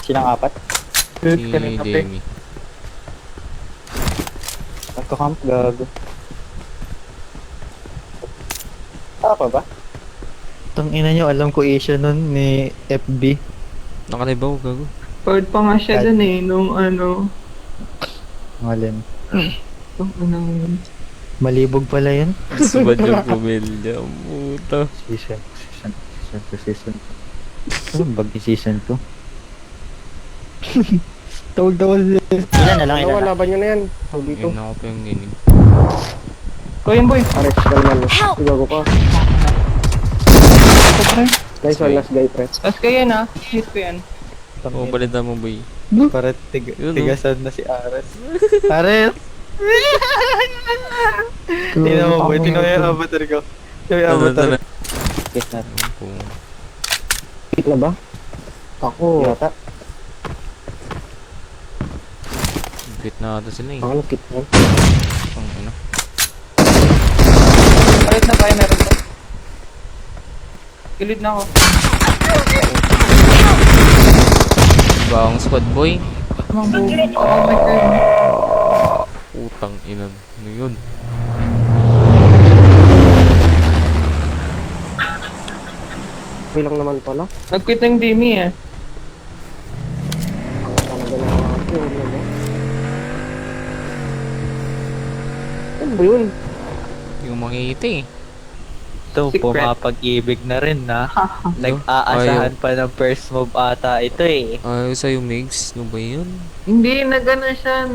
Silang apat. Si Kanina pa. Demi. Nagka-camp, gago. Tama pa ba? Tang ina nyo, alam ko issue nun ni FB. Nakalibaw, gago. Bird pa nga siya dun eh, nung ano. Malin. Nung anong... Malibog pala yun. Subad yung pumilya. Puta. Season to season. Ano bag ni season 2? Tawag-tawag siya. Ilan na lang, ilan na. Laban nyo na yan. So dito. Yun ako pa yung ginig. Ko yun boy. Ares, kalman. Sigago ka. Ito pre. Guys, one last guy, pre. Tapos kayo yan ha. Hit ko yan. Oo, balita mo, boy. Para Yun, no? tigasan na si Ares. Ares! Tingnan mo boy, tingnan mo yung avatar ko. Yung avatar. Yes na. Hit na ba? Ako. Yata. Quit na ata sila eh. Ang ano, kit na. Ang ano. Alright na tayo meron to. Kilid na ako. Baong squad, boy. Mga boom. Oh my god. Putang ina. Ano yun? Okay lang naman pala. Nag-quit na yung Demi eh. Ang talaga na mga pure na ba? Ano ba yun? Yung mangiti eh. Ito, Secret. pumapag-ibig na rin na. Nag-aasahan pa ng first move ata ito eh. Ayaw sa'yo, Migs. Ano ba yun? Hindi, nag-ano siya,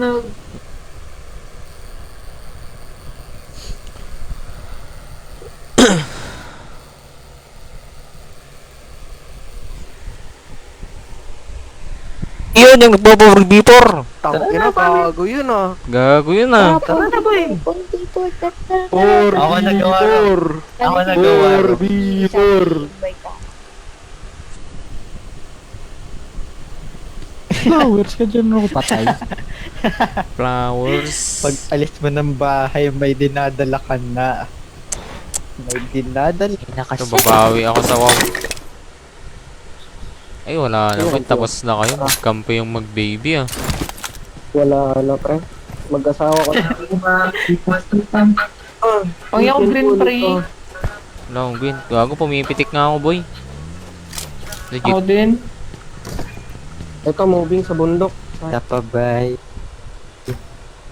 Yun yung nagpo-4 before. Tawag na, bago yun ah. Gago yun ah. Tara na ba eh? Ako nagawa rin. Ako nagawa rin. Flowers ka dyan ako patay. Flowers. Pag alis mo ng bahay, may dinadala ka na. May dinadala. Ito, babawi ako sa wow. Ay, wala naman. Tapos na kayo. Magkampo yung mag-baby ah. Wala na, pre. Mag-asawa ko na. Pang yung green pre. Wala akong green. Gago, pumipitik nga ako, boy. Legit. Ako din. Ito, moving sa bundok. Isa pa bay.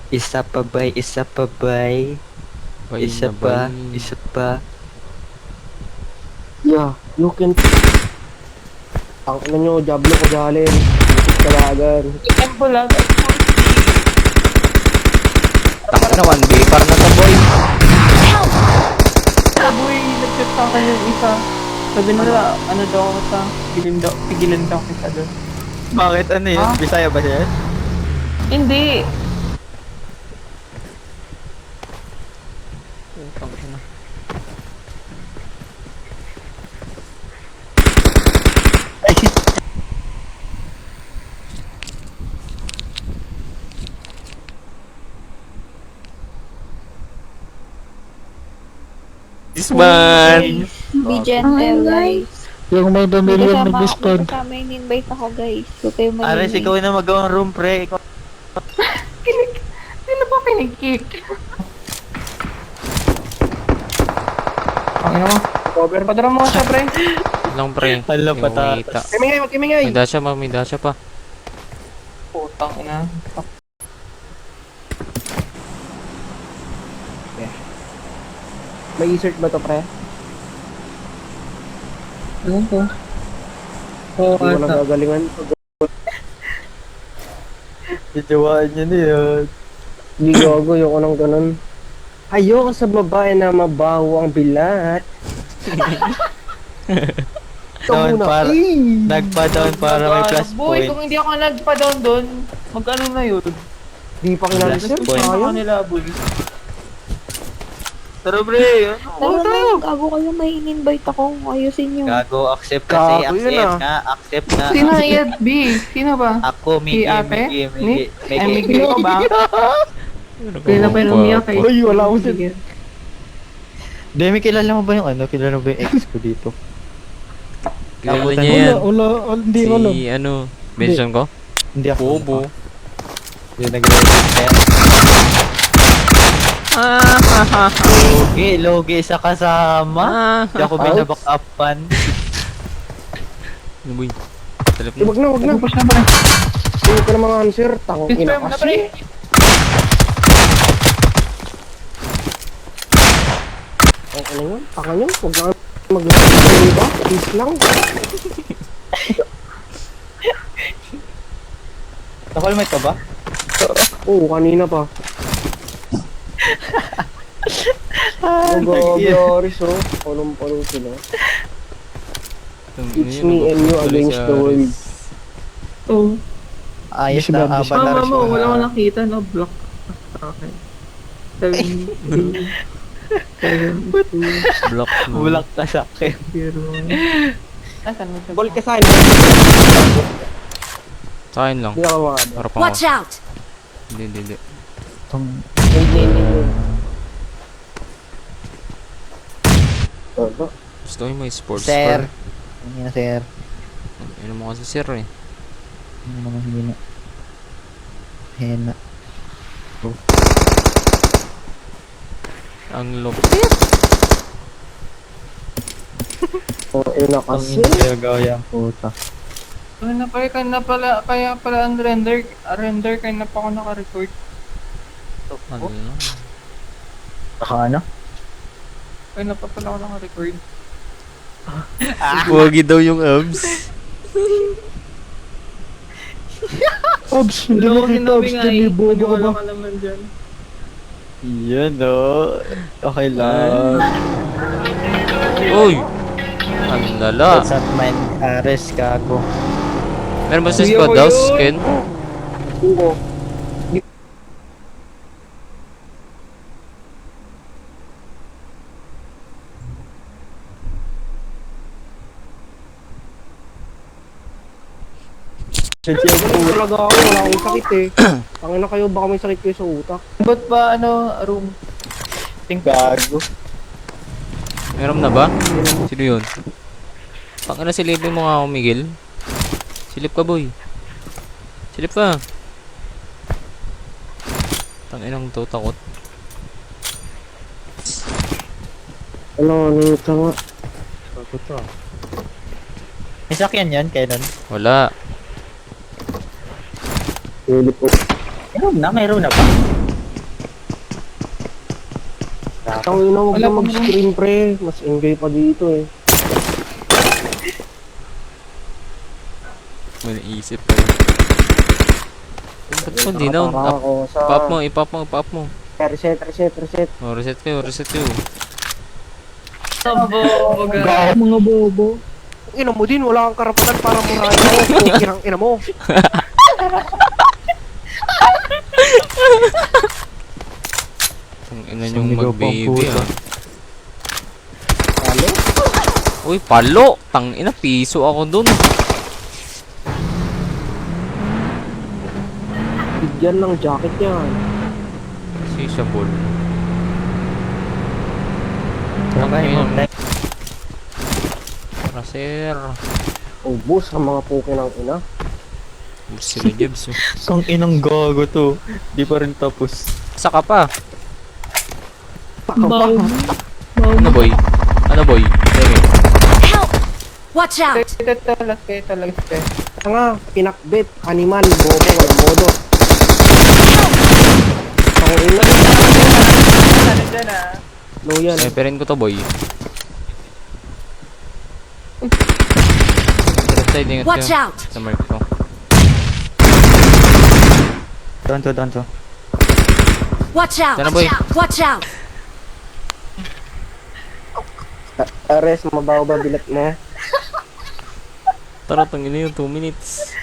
Isa pa bay. Isa pa bay. Bay Isa na pa. bay. Isa pa. Yeah, you can... Ang ina nyo, Diablo ko jalin. Bisit kalagan. Tempo lang. Taka na, 1B. Para na to, boy. Saboy, nag-chat sa akin yung isa. Sabi nila, ano daw ako sa pigilan daw kita doon. Bakit ano yun? Ah? Bisaya ba siya? Hindi. This man. Be gentle, guys. Yung may May kasama yung invite ako, guys. Huwag kayo Ares, ikaw na magawang room pre. Ikaw. Sino ba kinikik? Ang ina mo. Cover. Padara mo siya, pre. Lang, pre. Hala, Yung patatas. makita. Kimingay, magkimingay. May dasha pa, may dasha pa. Putang ina. May insert ba to, pre? Ano to? Oo, Hindi ko ata. nagagalingan. Itawaan niya na yun. Hindi gago, yung nang ganun. Ayoko sa babae na mabaho ang bilat. Down para, nagpa-down para may plus Boy, point. kung hindi ako nagpa-down doon, mag-ano na yun? Di pa kilala Plus sir. point. Sa Sayang. kanila, boy. Tara, pre. Tara na, gago kayo, may in-invite ako. Ayusin nyo. Gago, accept kasi. Gago yun, Accept ah. nga, accept nga. Sino yan, B? Sino ba? Ako, Miki, Si ate? Miki. Ay, Miguel ko ba? Kaya na pa yung umiyak eh. Uy, wala akong sin. Sige. Demi, kilala mo ba yung ano? Kilala mo ba yung ex ko dito? Kilala Abutan niya mo. yan. Wala, hindi wala. Si ano, Benson ko? Hindi ako. Bobo. Hindi nag-ready. Logi sa kasama. Hindi ako binaback upan. Ano boy? Talap Eh, na. wag na. Push na pa rin. Tingin ko ng mga answer. Tangong ina Dispare mo na pa rin. kasi. Ang ano yun? Taka nyo? Huwag na mag-ready, diba? Peace lang. Nakalmate ka ba? Oo, kanina pa. Grabe, Aris, oh. Palong-palong sila. It's me and you against the world. Oh. Ayos na aba na Mama rin mo, siya. wala akong nakita, no? Block. Okay. 7, 2, Block mo. Bulak ka sa akin. 0. Asan mo siya? Ball ka saan? Sa akin lang. Hindi ako mga ano. Harap Watch ako. out! Hindi. Hindi. Ano? Gusto ko yung may sports Sir. car. Hindi na, sir. Ano mo kasi sir eh. Ano naman hindi na. Hena. Ang lupit. Oh, yun na Ang kasi. hindi gaya ang puta. Ano na pala, kaya pala ang render, kaya na pa ako naka-record. Ano na? Saka ano? Kaya na pa pala ako naka-record. Wagi daw yung abs. Obs, hindi mo kita Obs. Hindi bobo ka ba? ka naman dyan. Yan o. Okay lang. Uy! Ang lala. What's up man? Ares kago. Meron ba sa Kuya squad ko house, yun. Ken? Oo. Talaga ako, wala akong sakit eh. Tangina kayo, baka may sakit kayo sa utak. Ba't ba, room? Ting gago. Meron na ba? Sino yun? Pangina silipin mo nga ako, Miguel. Silip ka, boy. Silip ka. Tanginang to, takot. Ano ka nga? May sakyan yan, kailan? Wala. Pilip ko. Mayroon na ba? Tangina, huwag Wala na pa mag-screen pre. Mas enjoy pa dito eh. May naisip pa yun. Ba't mo di na? Nakatara ako sa... Ipap mo. Reset. Oh, reset kayo. Mga bobo. Ina mo din, wala kang karapatan para murahin ako. Kirang ina mo. Ang ina nyong mag-baby ah. Ano? Uy, palo! Tangina, piso ako dun. Bigyan ng jacket yan. Sisha ball. Okay, Para sir. Ubus ang mga puke ng ina. Sila Jebs. Kung inang gago to. Di pa rin tapos. Saka pa. Bow. Ano boy? Sige. Help! Watch out! Kayo talaga. Nga, pinakbet, animal, bobo, walang modo. Ang ina. Ano dyan No yan. Sniperin ko to boy. Left side ingat Watch kayo. out! Sa mark ko. Doon to. Watch out! Sana, boy. Watch out! Ares, mabaho ba bilat mo? Tara, tangin yun. 2 minutes.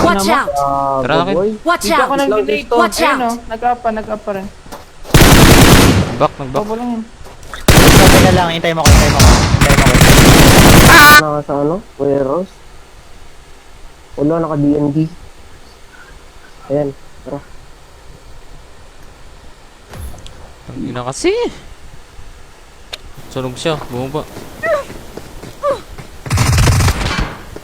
Watch out! Tara na kayo. boy. Watch Dito ako out! nag-delete. Watch Ayun out! nag-up pa rin. Back. Babo lang yun. Sabi na lang, hintay mo ko. Naka sa ano? Warehouse? Wala, naka DND. Ayan, tara. Tangina kasi. Sunog siya. Bumaba.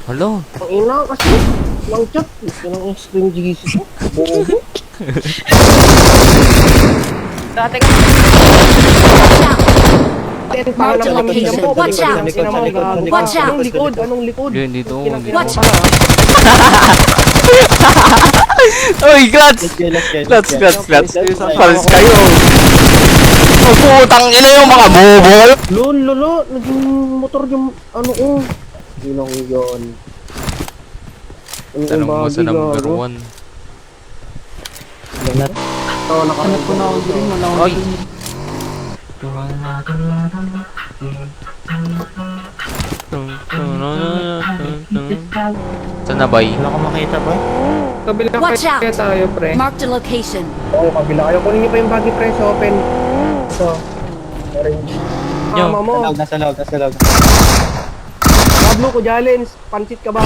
Hala. Ang ina kasi. Lang chat. Yan ang extreme Jesus ko. Bobo. Dati ka Marked a location. Watch out! Watch out! Anong likod? Anong likod? Yun, dito. Watch Uy, clutch! Clutch. Paris kayo. Putang ina yung mga bobo. Lolo, naging motor yung ano oh. Hindi lang yun. Tanong mo sa number 1. hanap ko na ako green. Wala ako Oy. green. Saan na ba? Wala ko makita ba? Kabila Watch out! kaya tayo, pre. Marked a location. Oo, kabila kayo. Kunin niyo pa yung baggy press open. Ito. Orange. Yo. Tama mo. Nasa loob. Pablo ko Jalens. Pansit ka ba?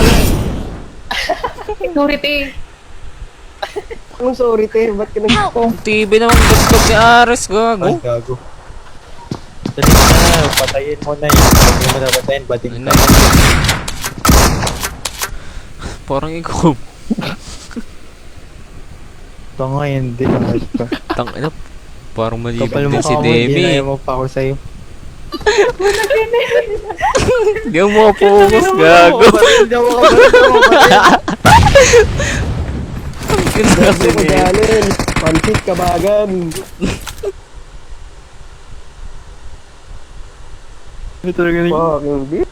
Security. Anong sorry te? Ba't ka nag... TV naman gusto ni Ares. Ay, Gago. gago. Dali na, patayin mo na yun. Hindi mo na patayin, bating Ayun na. ka. Parang ikaw. Ito nga, hindi. Ayos ka. Tang ina. Parang Kapal malibig mo din si ka mo, hindi Demi. na mo pa ako sa'yo. Hindi mo focus. Gago. Hindi ako kapal. Pablo ko Jalens. Pansit ka bagan. Ito talaga na Fucking bitch.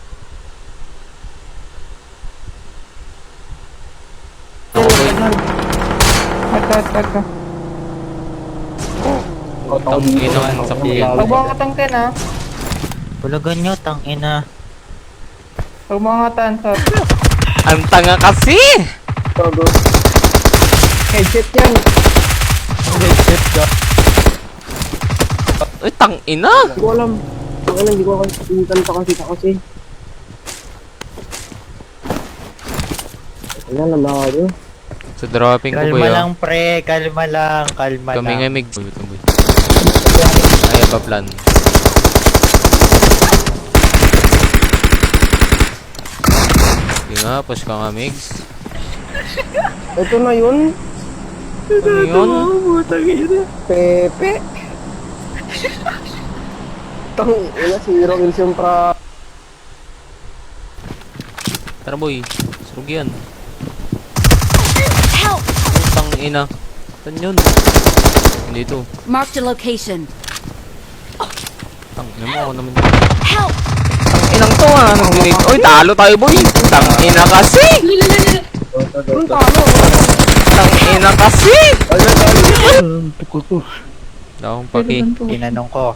Ito. Tang ina ang sakyan. Huwag mo nga tangken, ha? Bulagan nyo, tangina. Huwag mo nga tansat. Ang tanga kasi. Togo. Headset yan. headset ka. Ay, tang ina. Hindi ko alam. Hindi ko alam. Yung kanta kasi. Ano alam na ako. Sa dropping ko Kalma ba lang pre, kalma lang. Kami nga mig. I have a plan. Sige nga, push ka nga, Migs. Ito na yun. Ano yun? Pepe. Tang ina si Hero Kills yung pra. Tara boy, surug yan. Help! Tang ina. Saan yun? Hindi ito. Marked a location. Tang ina mo ako naman. Help! Tang inang to ah, nag-delete. Oy, talo tayo boy. Tang ina kasi. Anong talo? Tang ina kasi. Wala akong paki. Tinanong ko.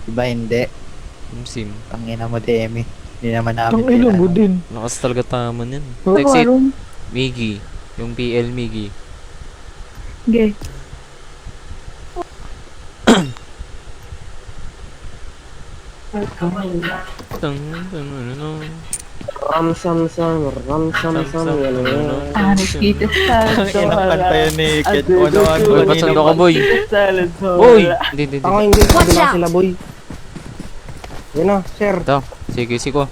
Diba hindi? Sim. Tangina mo, Demi. Hindi naman namin Tang ina mo din. Lakas talaga taman yan. Huwag Exit. mo Miggy. Yung PL Miggy. Sige. Ramsam-sam. Yan yan. Nakita sa Inang kanta yan ni Kid. Ano-ano. Boy, ba't sando ka boy? salad Boy! Hindi. Tanga hindi. Watch Kabila out. sila boy. Yan na, sir. Ito. Sige, siko.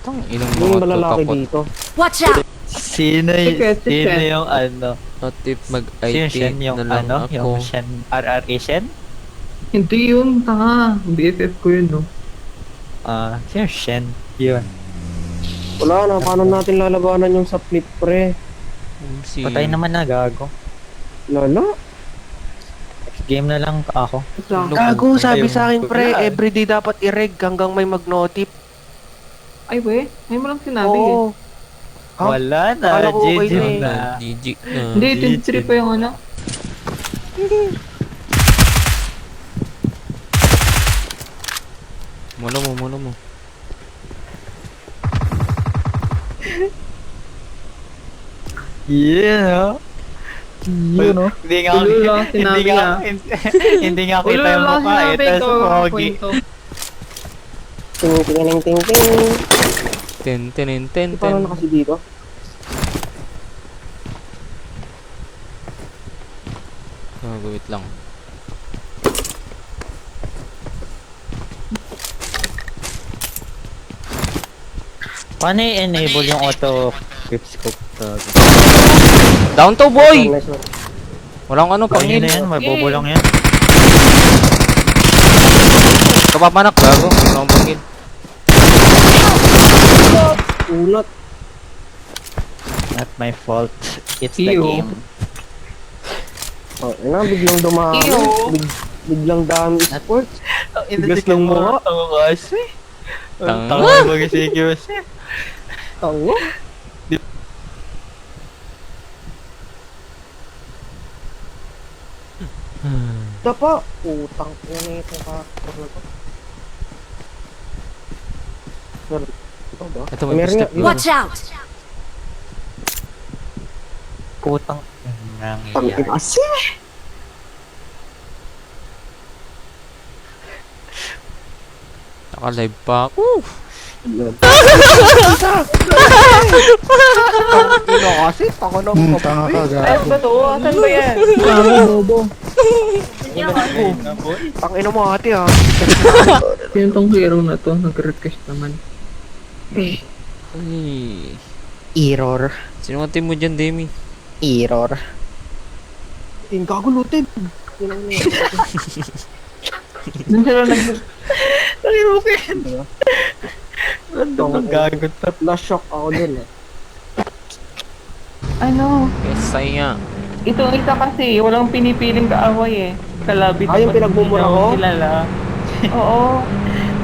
Tang inang Yung mga malalaki tutapot. dito. Watch out! Sino yung ano? At if Sino mag-IT Shen yung na lang ano? ako. Yung Shen? RRA Shen? Hindi yun, tanga. BFF ko yun, no? Sino Shen? Yun. Wala na, paano natin lalabanan yung sa flip pre? Si... Patay naman na, gago. Lala? Game na lang ako. Gago, sabi sa akin, pre, everyday dapat i-reg hanggang may mag-notif. Ay, we? Ngayon mo lang sinabi, eh. Oo. Ha? Wala na. Akala ko okay GG na eh. na. GG na. Hindi, 23 pa yung ano. Mula mo. Yeah, no? Yun, no? Hindi nga Ulo lang sinabi, ah. hindi nga kita Ulo yung lang mukha eh. sinabi Tapos ko, pogi. kwento. Ting. Ten. Paano na kasi dito? Wait lang. Paano i-enable yung auto quickscope? Down to, boy! Nice one. Walang ano, Pangil pangil. na yan, may bobo lang yan. Kapapanak, gago. Walang pangil. Ulat. Not my fault. It's the Ew. game. Oh, ina, biglang dumami. Ew. Biglang dami sports. Tigas ng mukha. Ang kasi. Tang- Tanga mo kasi kasi. Tango. Dapa. Utang ina na ito ka. Sir, ito ba? Ito, may Meron step nga, yun. Watch out! Putang Ang nangyayari. kasi. Naka-live pa ako. Ino kasi, tako na mo. Tanga ka, Ay, ba to? Asan ba yan? Tangina mo ate ha. Sino tong hero na to? Nag-request naman. Ay. Error. Sino ang team mo dyan, Demi? Error. Yung kagulutin. Doon sila nag... Nakirukin. Random ng gagot. Na-shock ako dun eh. Ano? Yes, saya. Itong isa kasi, walang pinipiling kaaway eh. Kalabit Ay, yung naman pinagmumura hindi ko? daw kilala. Oo.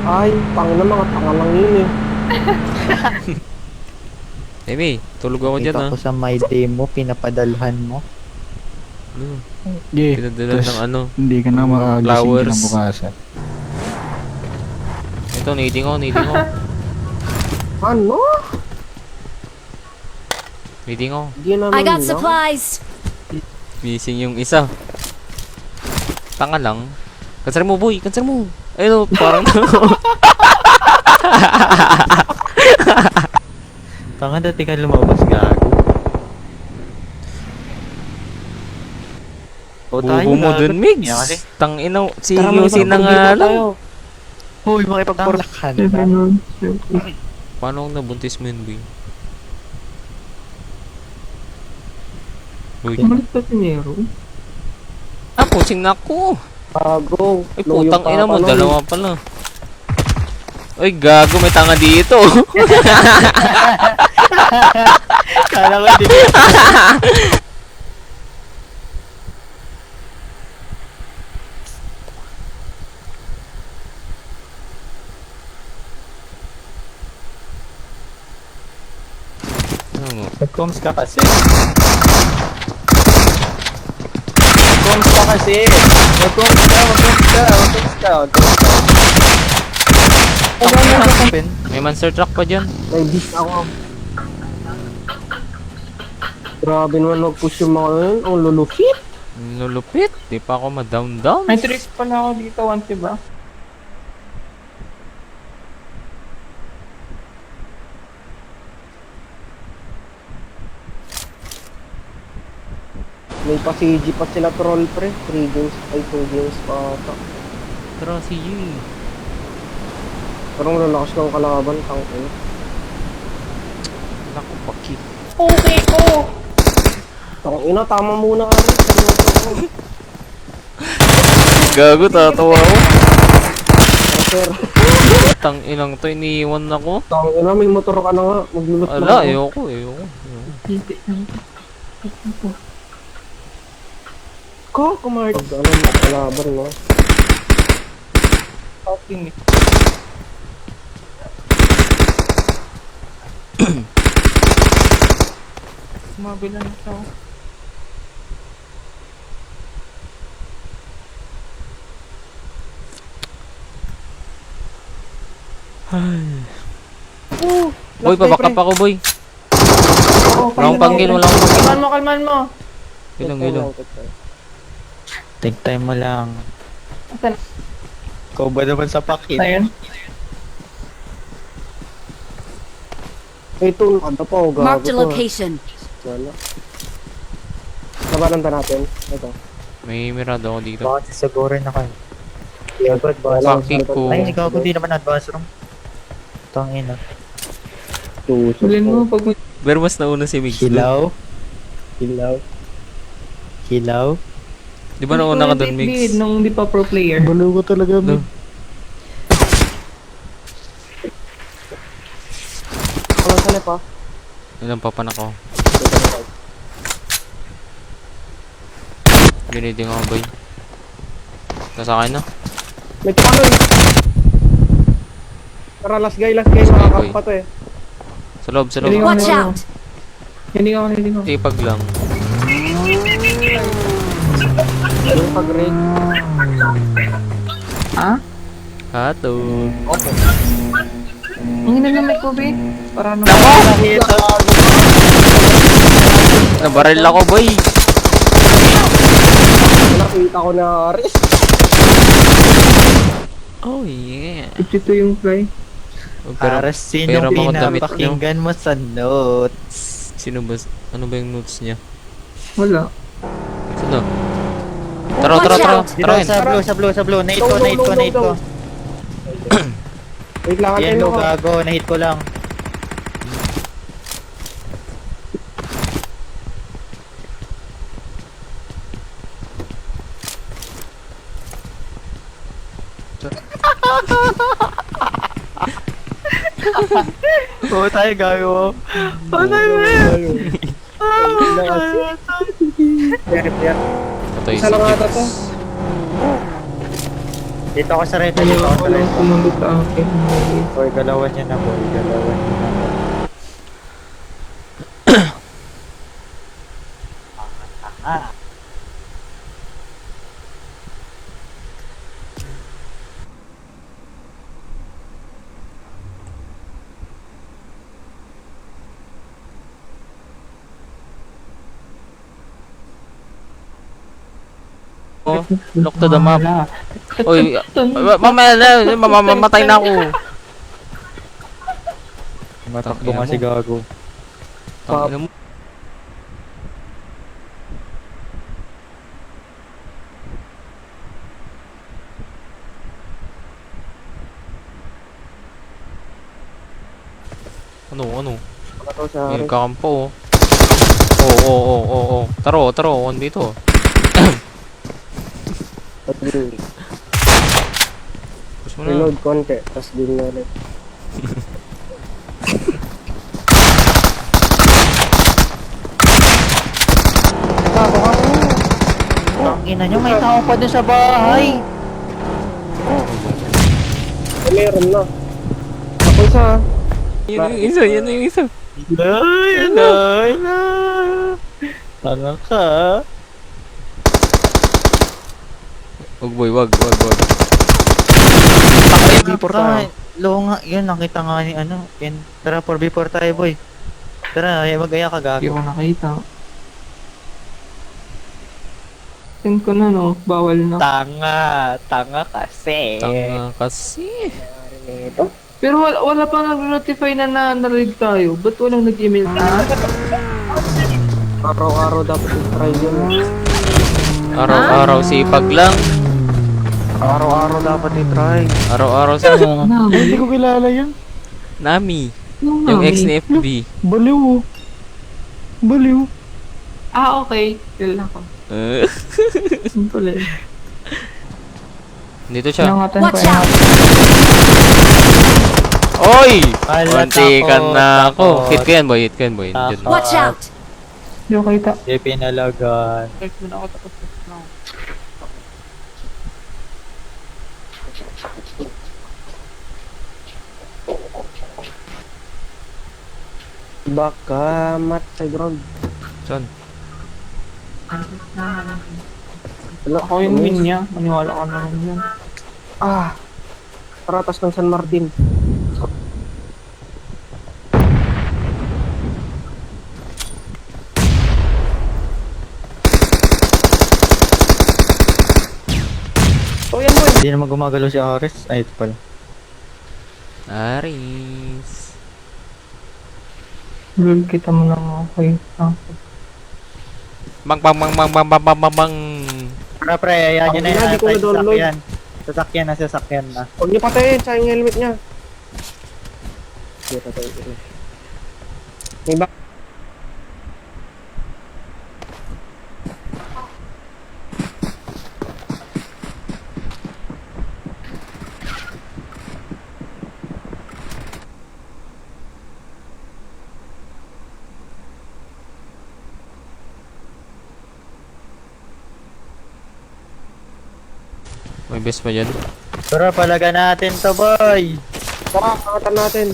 Ay, tanga na mga tanga lang yun eh. Demi, tulog ako dyan, Ito ha? ako sa my demo, pinapadalhan mo. Ano? Yeah, Pinadala ng ano? hindi ka na makagising Flowers. kinabukasan. Ito, nading ako, nading ako. Ano? Nading ako. Di naman I got lang. supplies! Missing yung isa. Tanga lang. Cancel mo, boy. Cancel mo. Ayun, parang... Tanga dati ka lumabas gago. Bubo mo dun, Migs. Tangina, si Tara, Yossi na nga makipag-compete lang. tayo. Hoy, makipagporlakan na. Ganun. Paano kung nabuntis mo yun, boy? Boy. Kumalit pa si Nero. Ah, puching na ako. Gago. Ay, Loyo putang pa ina mo. pala. Dalawa pala. Ay, gago. May tanga dito. Kala ko hindi. Ano mo? Nag-coms ka kasi. Nag-coms ka kasi. Nag-coms ka, mag-coms ka, mag-coms ka, mag-coms ka. May monster truck pa dyan. May beast ako. Grabe naman mag-push yung mga yun. Ang lulupit. Lulupit. Di pa ako ma-down-down. May trip pala ako dito once, diba? May pa-CG pa sila troll pre. 3 games, ay 2 games pa ata. Pero si G. Parang lalakas ng kalaban. Tangin. Naku, pakit. Okay ko! Tangina, tama muna ka rin. Gago, tatawa ako. Sir, Tang ilang to, iniiwan ako. tangina, may motor ka na nga. Maglulot na Ala, ako. ayoko. Ko, kumart. Pag ano, makalaban mo. Outing eh. Mabilan siya. Boy, pabakap ako, boy. Oo, Wala akong panggil, wala akong panggil. Kalman mo. Ilong. Take time mo lang. Asan? Ikaw ba naman sa pakit? Ayun. Ito, nakanda pa. Gago Marked a to. location. Wala. Labanan ba natin? Ito. May mirado ako dito. Bakit siguro na kayo? Bakit ko? Ay, gago di naman advance room. Tangina. Tusok Bilhin ko. mo pag may Pero mas nauna si Migs. Hilaw. Hilaw. Hilaw. Di ba nauna ka doon, Migs? Nung di pa pro player. Balo ko talaga, No. Ano sa lip ah? Ilang papan ako. Giniding ako, boy. Nasa akin na. May tumakon. Tara, last guy, Sige, makakap boy. pa to eh. Sa loob, sa Hindi loob. ko ano. Hindi ko. Tipag lang. Yung pag-red. Ha? Hatog. Ang ina na may Kobe. Para ano. Nabaril ako, boy. Nakita ko na Aris. Oh, yeah. 52 yung fly. Oh, Para pero sinong mga damit pinapakinggan mo sa notes? sino ba? Ano ba yung notes niya? Wala. Sino? Tara. Dito sa blue. Nate ko. Wait lang, Yan antayin lo, mo ko. gago. Nahit ko lang. Oo tayo gago. Oo tayo Patay Isa si lang ata Migs. to. Dito ako sa red. Kaya ako lang sumunod sa akin. Boy, galawan niya na boy. Galawan niya na. Oh, look to the map. Wala. Oy, mamaya na, mamamatay na ako. Matakbo nga si gago. Tangina mo. Ano? Ano to sa May Aris? kakampo, oh. Oo. Taro, dito. Push mo na. Reload konti, tas din na ulit. Ang ina nyo, may tao pa dun sa bahay. Meron na. Ako isa ah. Yan yung isa. Ay. Tanga ka. Wag boy, wag. Before tayo. Loko nga, yun, nakita nga ni ano. Tara, 4v4 tayo, boy. Tara, mag-aya ka Hindi gago. ko nakita. Send ko na no. Bawal na. Tanga kasi. Tanga kasi. Ito. Pero wala pa nag-notify na na-read tayo. Ba't walang nag-email na? Araw-araw dapat i-try yun. Araw-araw sipag lang. Araw-araw dapat i-try. Araw-araw sa Hindi ko kilala yun. Nami. Yung ex ni FB. Baliw. Ah, okay. Kailan ako. Simple eh. Dito siya. Ingatan ko yan. Oy! Ala, Muntikan takot, na ako. takot. Hit ko yan, boy. Dyan. Watch out! Hindi ko kita. Hindi pinalagan. Check mo na ako tapos na ako. Baka mat sa ground. Saan? Ako yung win niya. Maniwala ka naman yun. Ah! Paratas ng San Martin. Oh, yan boy! Hindi naman gumagalaw si Ares. Ay, ito pala. Aris. Lul, kita mo lang okay. Bang. Tara pre, ayan yun na Hindi yan. ko na-download. Sasakyan na. Huwag niyo patayin, sayang yung helmet niya. Hindi patayin ko. May ba? May best pa dyan. Tara, palaga natin to, boy. Tara, kakatan natin.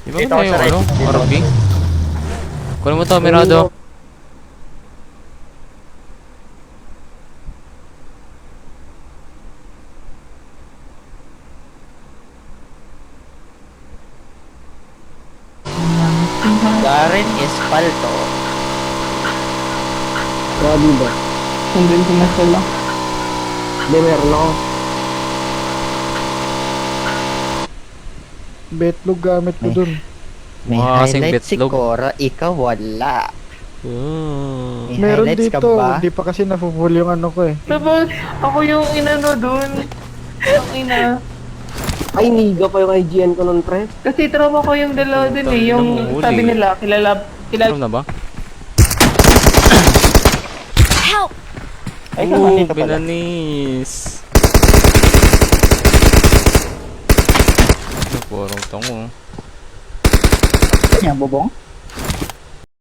Di ba Dito ba ako yung sa right. ano? Dito ako. RP? Kunin mo to, Mirado. Darren Espalto. Grabe ba? Nandun ko na sila. Hindi, meron ako. Betlog gamit mo May- dun. May Mukha kasing highlight si betlog. Cora, ikaw wala. Oh. May Meron highlights ka dito. ba? Hindi pa kasi nafufull yung ano ko eh. Tapos, ako yung inano dun. Ang ina. Ay, niga pa yung IGN ko nun, pre. Kasi trauma ko yung dalawa dun Tangina eh. Yung mo, sabi uli. nila, kilala Alam na ba? Ay, Oh, dito pala. binanis. Parang tango. Yan, bubong.